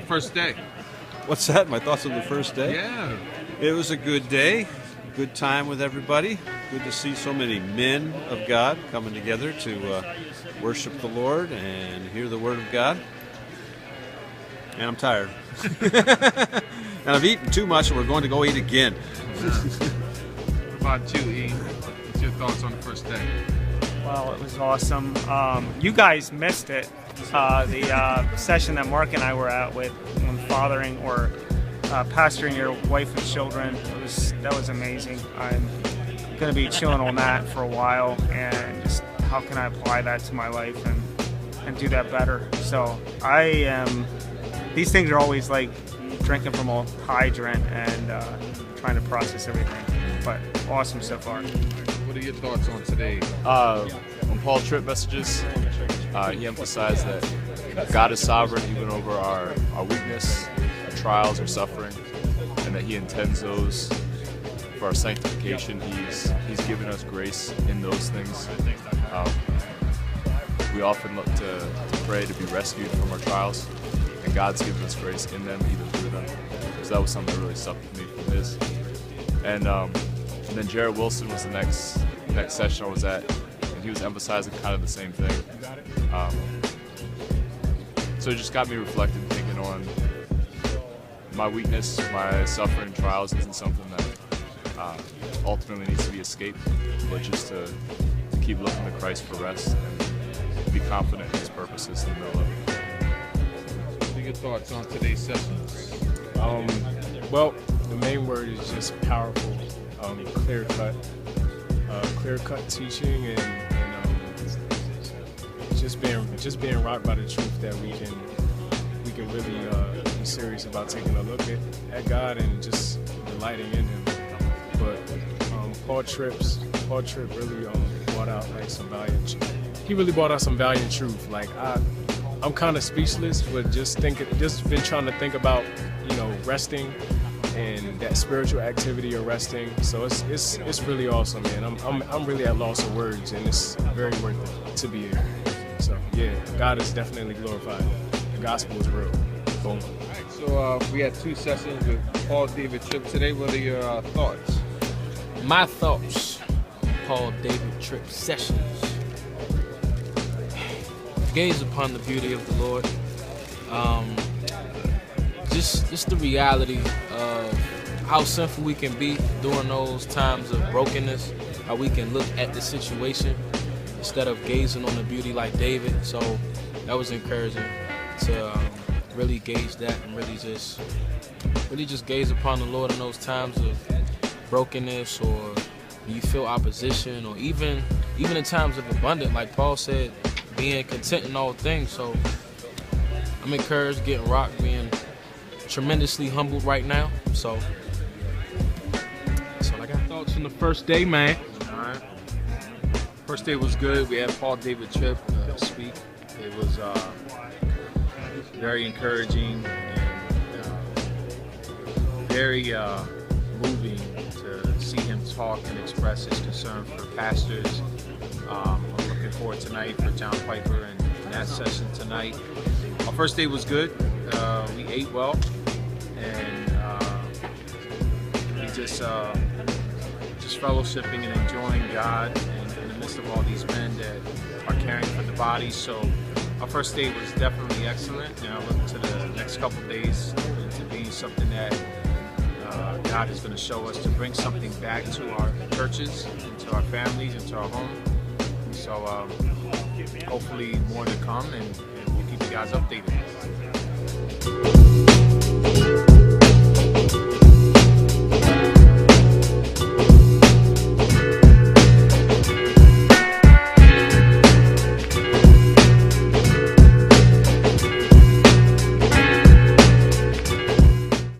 first day? What's that? My thoughts on the first day? Yeah. It was a good day, good time with everybody. Good to see so many men of God coming together to worship the Lord and hear the Word of God. And I'm tired. And I've eaten too much, and we're going to go eat again. What about you, E? What's your thoughts on the first day? Well, it was awesome. You guys missed it. The session that Mark and I were at with when fathering or pastoring your wife and children, that was amazing. I'm going to be chewing on that for a while, and just how can I apply that to my life and do that better. So these things are always like drinking from a hydrant and trying to process everything. But awesome so far. What are your thoughts on today? On Paul Tripp messages, he emphasized that God is sovereign even over our weakness, our trials, our suffering, and that he intends those for our sanctification. He's given us grace in those things. We often look to pray to be rescued from our trials, and God's given us grace in them, even through them. So that was something that really stuck with me from his. And then Jared Wilson was the next session I was at, and he was emphasizing kind of the same thing. So it just got me reflecting, thinking on my weakness, my suffering, trials isn't something that ultimately needs to be escaped, but just to keep looking to Christ for rest and be confident in his purposes in the middle of it. What are your thoughts on today's sessions? Well, the main word is just powerful, clear cut teaching, and just being rocked by the truth that we can really be serious about taking a look at God and just delighting in Him. But Paul Tripp really brought out like some valiant. He really brought out some valiant truth. Like I'm kind of speechless, but just been trying to think about resting and that spiritual activity of resting. So it's really awesome, man. I'm really at loss of words, and it's very worth it to be here. So yeah, God is definitely glorified. The gospel is real. Boom. All right, so we had two sessions with Paul David Tripp today. What are your thoughts? My thoughts on Paul David Tripp sessions. Gaze upon the beauty of the Lord. Just the reality of how sinful we can be during those times of brokenness, how we can look at the situation instead of gazing on the beauty like David. So that was encouraging to really gauge that and really just gaze upon the Lord in those times of brokenness, or you feel opposition, or even in times of abundance, like Paul said, being content in all things. So I'm encouraged, getting rocked, being tremendously humbled right now. So that's all I got. Thoughts on the first day, man? All right. First day was good. We had Paul David Tripp speak. It was very encouraging and very moving to see him talk and express his concern for pastors. I'm looking forward tonight for John Piper and that session tonight. Our first day was good. We ate well, and we just fellowshipping and enjoying God in the midst of all these men that are caring for the body. So our first day was definitely excellent, and I look to the next couple of days to be something that God is going to show us to bring something back to our churches, and to our families, and to our home. So hopefully more to come, and we'll keep you guys updated.